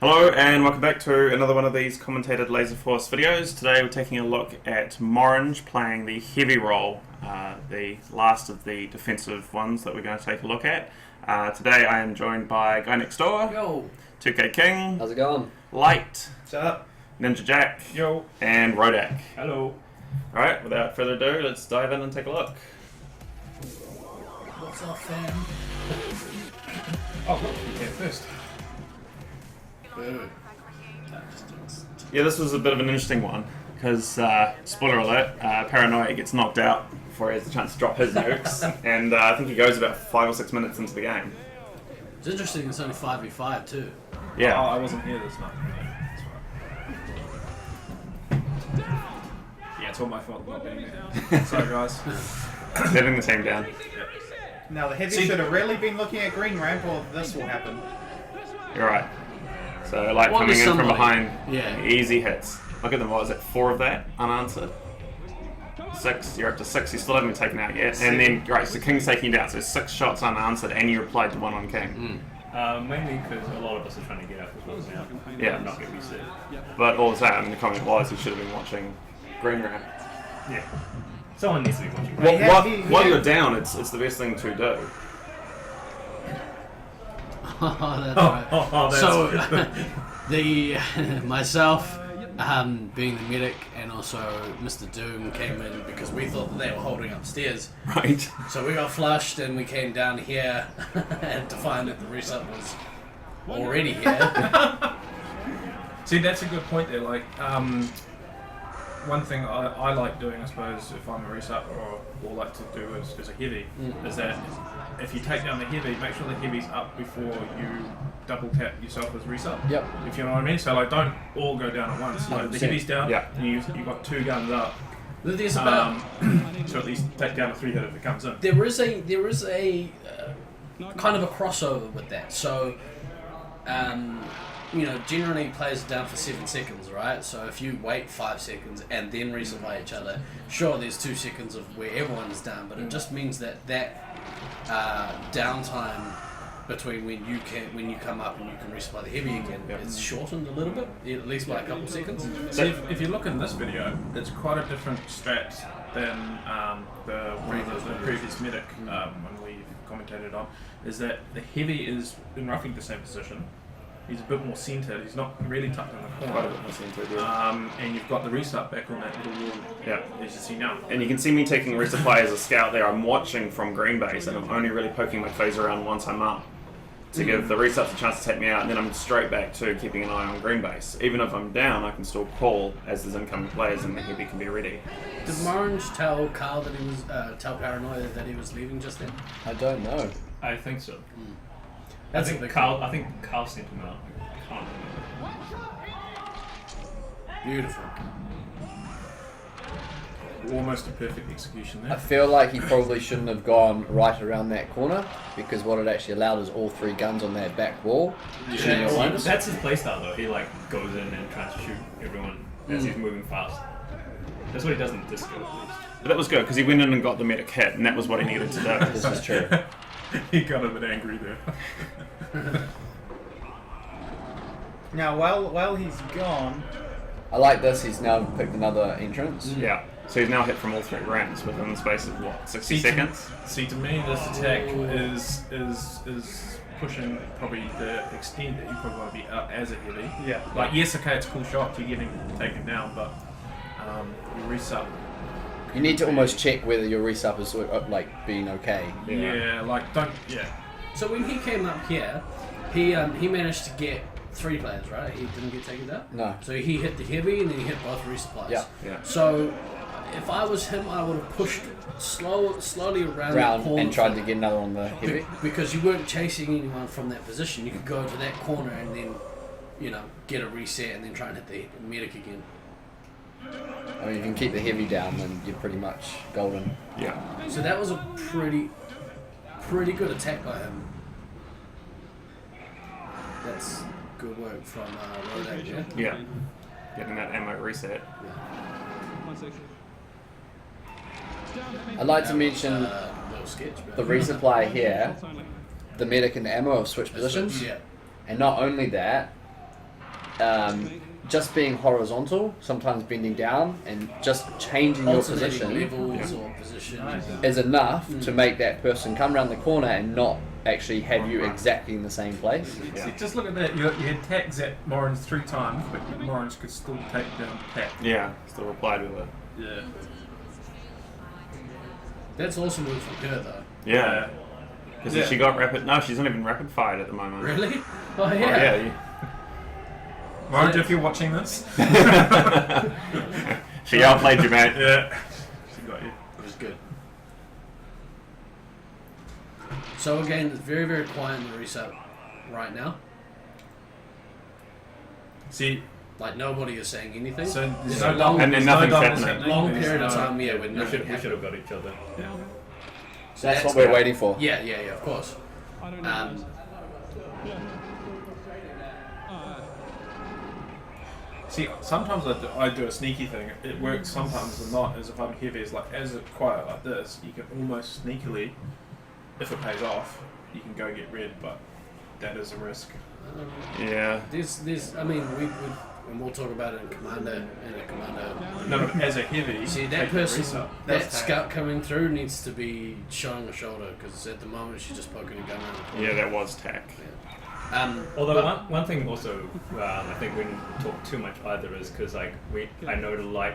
Hello and welcome back to another one of these commentated Laserforce videos. Today we're taking a look at Morange playing the heavy role, the last of the defensive ones that we're going to take a look at. Today I am joined by Guy Next Door, Yo. 2K King, How's it going? Light, What's up? Ninja Jack, Yo. and Rodak. Hello. Alright, without further ado, let's dive in and take a look. What's up, fam? Oh, look, you came first. Yeah, this was a bit of an interesting one because, spoiler alert, Paranoia gets knocked out before he has the chance to drop his nukes, and I think he goes about 5 or 6 minutes into the game. It's interesting it's only 5v5 too. Yeah. Oh, I wasn't here this night. Yeah, it's all my fault not being there. Sorry, guys. Letting the team down. Now the heavy should have really been looking at green ramp, or this will happen. You're right. So, like, What coming was in from somebody? behind, Yeah. easy hits. Look at them, what was it, 4 of that unanswered? 6, you're up to 6, you still haven't been taken out yet. And then, right, so King's taking you down, so 6 shots unanswered, and you replied to 1 on King. Mainly because a lot of us are trying to get out as well now. Yeah. Not get reset. But all the same, the comment was he should have been watching green ramp. Yeah. Someone needs to be watching. While you're down, it's the best thing to do. Oh, that's right. So, the myself, being the medic, and also Mr. Doom came in because we thought that they were holding upstairs. Right. So we got flushed and we came down here and to find that the reset was already here. See, that's a good point there. Like, one thing I like doing, I suppose, if I'm a resup or like to do as a heavy, is that if you take down the heavy, make sure the heavy's up before you double tap yourself as resup. Yep. If you know what I mean. So like, don't all go down at once. Like, the 100%. heavy's down, Yeah. and you've got 2 guns up. There's about To at least take down a 3-hit if it comes in. there is a kind of a crossover with that. So, generally players are down for 7 seconds, right? So if you wait 5 seconds and then resupply each other, sure, there's 2 seconds of where everyone's down, but it just means that downtime between when you come up and you can resupply the heavy again, it's shortened a little bit, at least by a couple seconds. So if you look in this video, it's quite a different strat than the previous medic when we've commentated on, is that the heavy is in roughly the same position. He's a bit more centered, he's not really tucked in the Quite a corner. bit more centered, yeah. And you've got the resup back on that little wall, Yeah. as you see now. And you can see me taking resupply as a scout there. I'm watching from green base, and I'm only really poking my phase around once I'm up to give the resups a chance to take me out, and then I'm straight back to keeping an eye on green base. Even if I'm down, I can still call as there's incoming players, and the heavy can be ready. Did Morange tell Carl that he was tell Paranoia that he was leaving just then? I don't know. I think so. That's I a big think Carl sent him out. I can't remember. beautiful. Almost a perfect execution I there. feel like he probably shouldn't have gone right around that corner because what it actually allowed is all 3 guns on that back wall. Shooting at once. That's his playstyle though. He like goes in and tries to shoot everyone as he's moving fast. That's what he does in disco at least. But that was good, because he went in and got the medic hit, and that was what he needed to do. This is true. He got a bit angry there. Now while he's gone, I like this. He's now picked another entrance. Yeah. So he's now hit from all 3 ramps within the space of, what, 60 seconds? See, to me, this attack is pushing probably the extent that you probably want to be up as a heavy. yeah, Like, yes, okay, it's a cool shot, you're getting taken down, but you resup. You need to almost check whether your resup is like being okay. Yeah, like, don't, yeah. So when he came up here, he managed to get 3 players, right? He didn't get taken down? No. So he hit the heavy and then he hit both resupplies. Yeah. Yeah. So if I was him, I would have pushed slowly around the corner. And tried to get another on the heavy. Because you weren't chasing anyone from that position. You could go to that corner and then, get a reset and then try and hit the medic again. I mean, you can keep the heavy down, then you're pretty much golden. Yeah. So that was a pretty good attack by him. That's good work from Rodak, yeah? Yeah. Getting that ammo reset. I'd like to mention Little sketch, but the resupply here. The medic and the ammo have switched positions. Yeah. And not only that, just being horizontal, sometimes bending down, and just changing your Alternating position levels or positions. is enough to make that person come around the corner and not actually have you exactly in the same place. See, just look at that. You had tags at Morange 3 times, but Morange could still take down tag. Yeah, still replied with it. Yeah. That's awesome move from her though. Yeah. Because she got rapid. No, she's not even rapid fired at the moment. Really? Oh Oh, yeah. yeah. Morange, if you're watching this. She outplayed you, mate. Yeah. She got you. It was good. So again, it's very, very quiet in the reset right now. See, Like nobody is saying anything. so There's there's a no long, And then there's no nothing's doubles happening. long There's period of no- time, yeah, when We nothing should happened. have got each other. Yeah. So that's what we're waiting for. Yeah, of course. See, sometimes I do a sneaky thing. It works sometimes and not. As if I'm heavy, it's like as it's quiet like this, you can almost sneakily, if it pays off, you can go get red, but that is a risk. Yeah. There's, I mean, and we'll talk about it in Commander, No, but as a heavy, See, that take the person, reset. that That's scout coming through needs to be showing a shoulder, because at the moment she's just poking a gun around the corner. Yeah, that was tack. Although but- one thing also, I think we didn't talk too much either is because like I know the light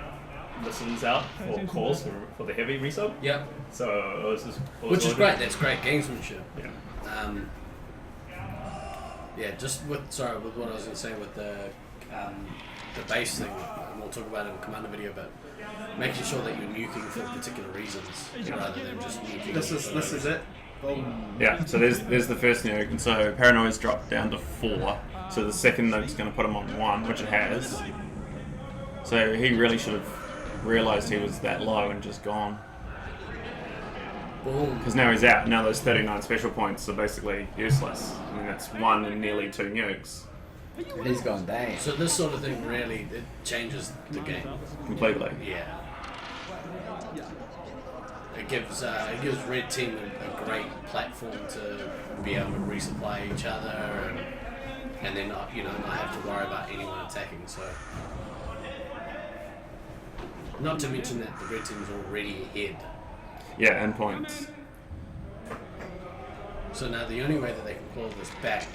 listens out for calls for the heavy resub. Yeah, So it was just, which is great. That's great gamesmanship. Yeah. Yeah, just with what I was going to say with the base thing, and we'll talk about it in the Commander video, but making sure that you're nuking for particular reasons rather than just nuking. This is it. Boom. Yeah, so there's the first nuke, and so Paranoid's dropped down to 4. So the second nuke's going to put him on 1, which it has. So he really should have realised he was that low and just gone. Boom. Because now he's out. Now those 39 special points are basically useless. I mean, that's 1 and nearly 2 nukes. He's gone, dang. So this sort of thing really it changes the game. Completely. Yeah. It gives Red Team a great platform to be able to resupply each other and then not have to worry about anyone attacking. So, not to mention that the Red Team's already ahead. Yeah, and points. So now the only way that they can claw this back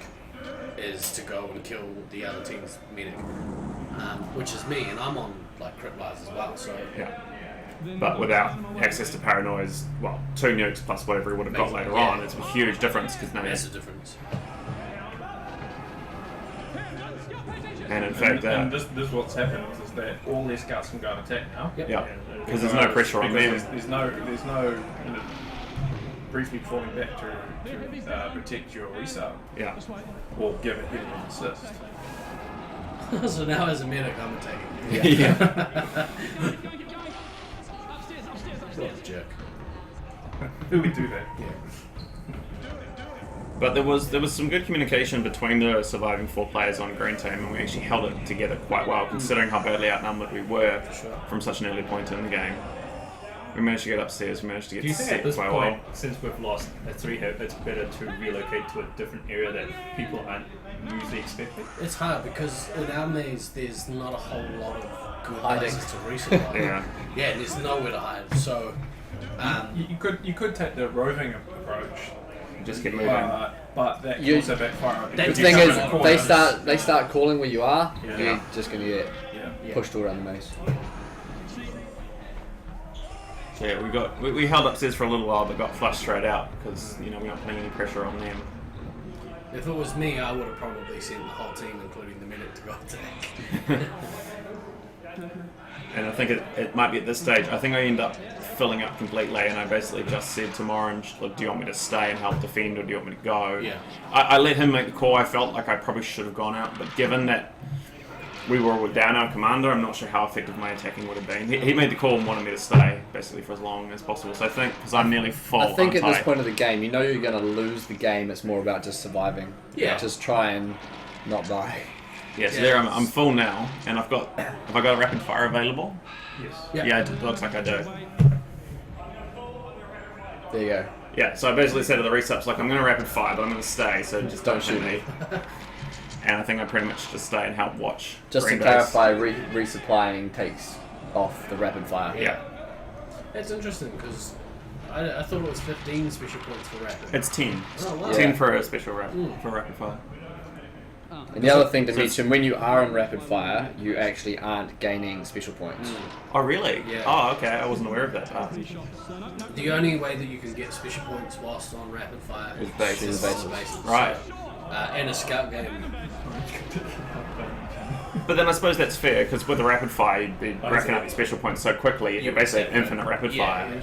is to go and kill the other team's medic, which is me, and I'm on like crit bars as well. So Yeah. But without access to Paranoid's, 2 nukes plus whatever he would have got later Yeah. on, it's a huge difference because now massive difference. and in fact, and this what's happened is that all their scouts can go and attack now. Yep. yeah, because there's no pressure on them. There's no briefly falling back to protect your resub Yeah. or give a hit and assist. So now as a medic, I'm attacking. Yeah. What a jerk. Who would do that? But there was some good communication between the surviving 4 players on Green Team, and we actually held it together quite well, considering how badly outnumbered we were from such an early point in the game. We managed to get upstairs, we managed to Do get you think set at this quite point, well. since we've lost a 3-hit, it's better to relocate to a different area that people aren't usually expecting? It's hard because in our maze there's not a whole lot of good Hiding. places to resupply. Yeah. Yeah, and there's nowhere to hide. So, You could take the roving approach, Just get moving. but that can You- also backfire. That The because thing you is, come in the they corners. start calling where you are, Yeah. you're just going to get Yeah. pushed all around the maze. So yeah, we held upstairs for a little while, but got flushed straight out because we're not putting any pressure on them. if it was me, I would have probably sent the whole team, including the medic, to go attack. And I think it might be at this stage. I think I end up filling up completely, and I basically just said to Morange, "Look, do you want me to stay and help defend, or do you want me to go?" Yeah. I let him make the call. I felt like I probably should have gone out, but given that we were down our commander, I'm not sure how effective my attacking would have been. He made the call and wanted me to stay, basically, for as long as possible. So I think, because I'm nearly full, I think I'm at this tight. point of the game, you know you're going to lose the game. It's more about just surviving. Yeah. Just try and not die. Yeah, so Yeah. there I'm full now, and have I got a rapid fire available? Yes. Yeah, it looks like I do. There you go. Yeah, so I basically said to the resubs, like, I'm going to rapid fire, but I'm going to stay, so just don't shoot me. and I think I pretty much just stay and help watch. Just to Green Base. clarify, resupplying takes off the rapid fire. Yeah. That's interesting because I thought it was 15 special points for rapid. It's 10. Oh, wow. 10 for a special for rapid fire. And the other thing to mention, when you are in rapid fire, you actually aren't gaining special points. Oh, really? Yeah. Oh, okay. I wasn't aware of that part. The only way that you can get special points whilst on rapid fire Is bases. is on the bases. Right. And a scout game. But then I suppose that's fair, because with the rapid fire, you'd be racking up your special points so quickly, you're basically infinite rapid fire.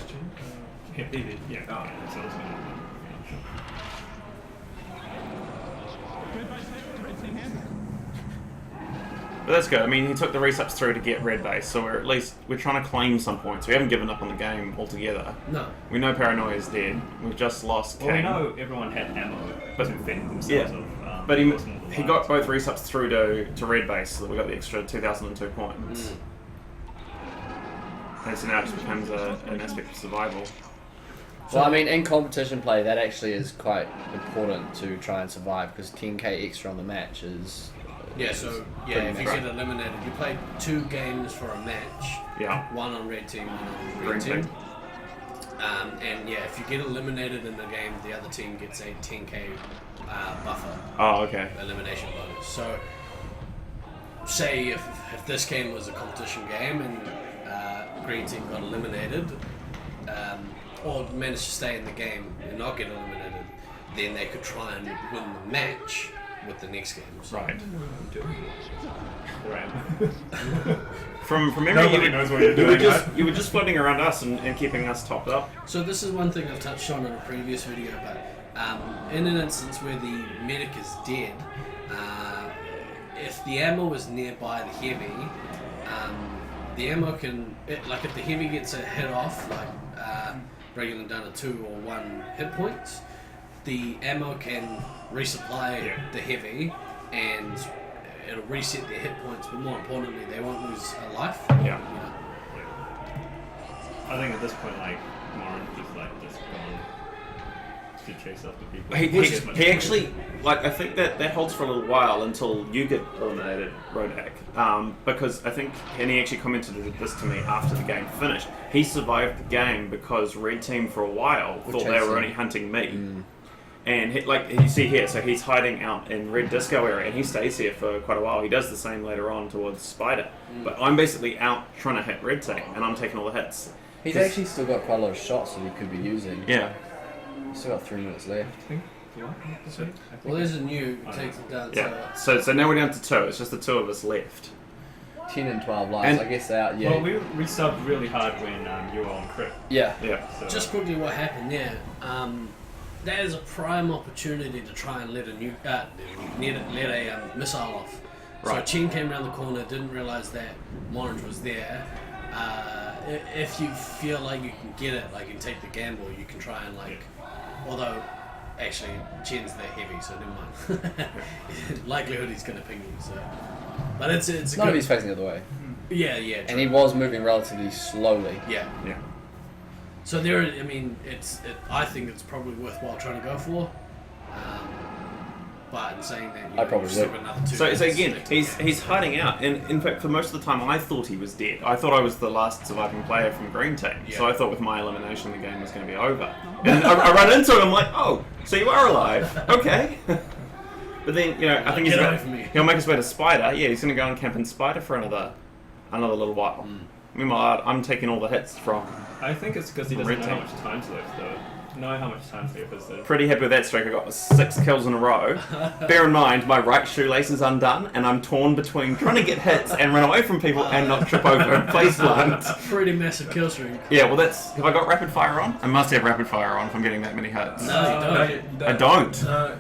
But that's good. I mean, he took the resubs through to get red base, so we're trying to claim some points. We haven't given up on the game altogether. No. We know Paranoia's dead. We've just lost King. Well, we know everyone had ammo to defend themselves. Yeah. But he got both resubs through to red base, so that we got the extra 2,002 points. And so now it just becomes an aspect of survival. Well, I mean, in competition play, that actually is quite important to try and survive, because 10k extra on the match is... Yeah, so if you get eliminated, you play 2 games for a match. Yeah. One on red team, one on green Green team. team. And yeah, if you get eliminated in the game, the other team gets a 10k buffer. Oh, okay. Elimination bonus. So, say if this game was a competition game and green team got eliminated, or managed to stay in the game and not get eliminated, then they could try and win the match with the next game. So. Right. Right. From memory, Nobody knows what you're doing. You were just floating around us and keeping us topped up. So this is one thing I've touched on in a previous video, but in an instance where the medic is dead, if the ammo is nearby the heavy, the ammo can, if the heavy gets a hit off, bringing them down to 2 or 1 hit points, the ammo can resupply the heavy and it'll reset their hit points, but more importantly, they won't lose a life. Yeah. I think at this point, Morange is just gone to chase after people. He actually, I think that holds for a little while until you get eliminated, Rodak. Because I think, and he actually commented this to me after the game finished, he survived the game because Red Team for a while thought they were only hunting me. And you see here, so he's hiding out in Red Disco area, and he stays here for quite a while. He does the same later on towards Spider. But I'm basically out trying to hit Red Team, and I'm taking all the hits. He's actually still got quite a lot of shots that he could be using. Yeah. He's still got 3 minutes left. Well, there's a new, it takes it down Yeah. So now we're down to 2. It's just the 2 of us left. 10 and 12 lives, I guess they're out, yeah. Well, we subbed really hard when you were on crit. Yeah. So. Just quickly, what happened there? That is a prime opportunity to try and let a missile off. Right. So Chen came around the corner, didn't realize that Morange was there. If you feel like you can get it, you can take the gamble, you can try and although actually Chen's that heavy, so never mind. Likelihood he's going to ping you. So, but it's a None good. of he's facing the other way. Yeah. And he was moving relatively slowly. Yeah. So I think it's probably worthwhile trying to go for. But in saying that, I probably still would. got another 2 So minutes again, left to he's hiding out, and in fact, for most of the time, I thought he was dead. I thought I was the last surviving player from Green Team, so I thought with my elimination, the game was going to be over. And I run into him, I'm like, oh, so you are alive? Okay. But then, I think he'll make his way to Spider. Yeah, he's going to go and camp in Spider for another little while. Meanwhile, I'm taking all the hits from. I think it's because he doesn't know how much time's left, though. Pretty happy with that streak. I got 6 kills in a row. Bear in mind, my right shoelace is undone, and I'm torn between trying to get hits and run away from people and not trip over and place plant. Pretty massive kill streak. Yeah, well, have I got rapid fire on? I must have rapid fire on if I'm getting that many hits. No, you don't. I don't. No.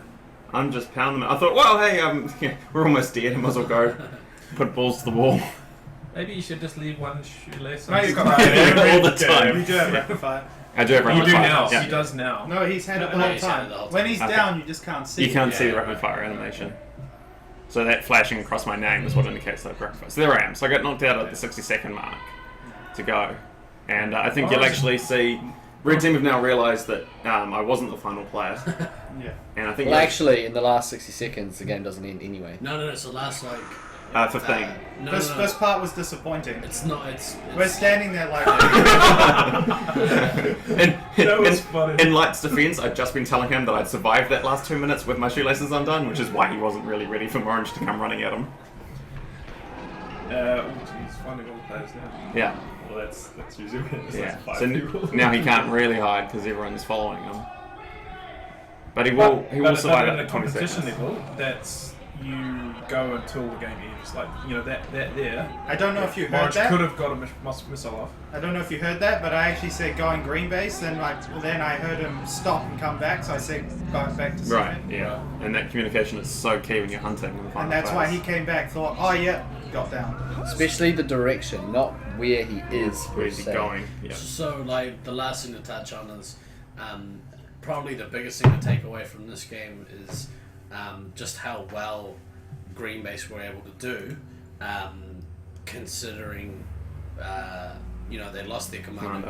I'm just pounding them. I thought, well, hey, we're almost dead. I might as well go put balls to the wall. Maybe you should just leave one shoelace on. No, you've got all the time. You do have rapid fire. I do have rapid You do fire. now. Yeah. He does now. No, he's had it the No, whole he's had it time. the whole time. When he's Okay. down, you just can't see. You can't see the Yeah, rapid fire animation. So that flashing across my name is what indicates that rapid fire. So there I am. So I got knocked out at the 60-second mark to go. And I think you'll actually see Red team have now realised that I wasn't the final player, Yeah. and I think Well, actually, in the last 60 seconds, the game doesn't end anyway. No. So last 15. This part was disappointing. It's not. It's We're standing there like. That was funny. In Light's defense, I'd just been telling him that I'd survived that last 2 minutes with my shoelaces undone, which is why he wasn't really ready for Morange to come running at him. Oh, jeez, finding all the players now. Yeah. Well, that's usually it's Yeah. like 5 So people. now he can't really hide because everyone's following him. But he will survive but in at a 20 competition seconds. level, that's you go until the game ends. Like, you know, that there. I don't know if you heard Morange that. could have got a missile off. I don't know if you heard that, but I actually said going green base. Then I heard him stop and come back, so I said going back to Right, second. yeah. And that communication is so key when you're hunting in the final And that's why phase. he came back. Thought, oh yeah, got down. Especially the direction, not where he is. per Where's he se. going? Yeah. So, like, the last thing to touch on is probably the biggest thing to take away from this game is just how well Green Base were able to do, considering, they lost their commander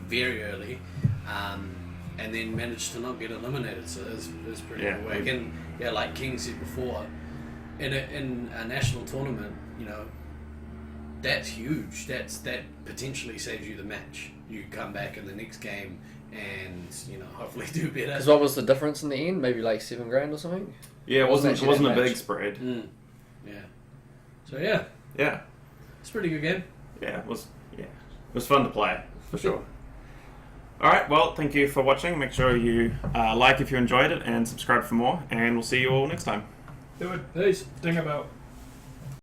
very early, and then managed to not get eliminated. So it's pretty good work. And yeah, like King said before, in a national tournament, that's huge. That potentially saves you the match. You come back in the next game and hopefully do better. Because what was the difference in the end? Maybe like $7,000 or something. Yeah, it wasn't a that big much. spread. Yeah. So yeah, Yeah. it's a pretty good game. Yeah, it was fun to play, for sure. Alright, well, thank you for watching. Make sure you like if you enjoyed it and subscribe for more, and we'll see you all next time. Do it. Peace. Ding about.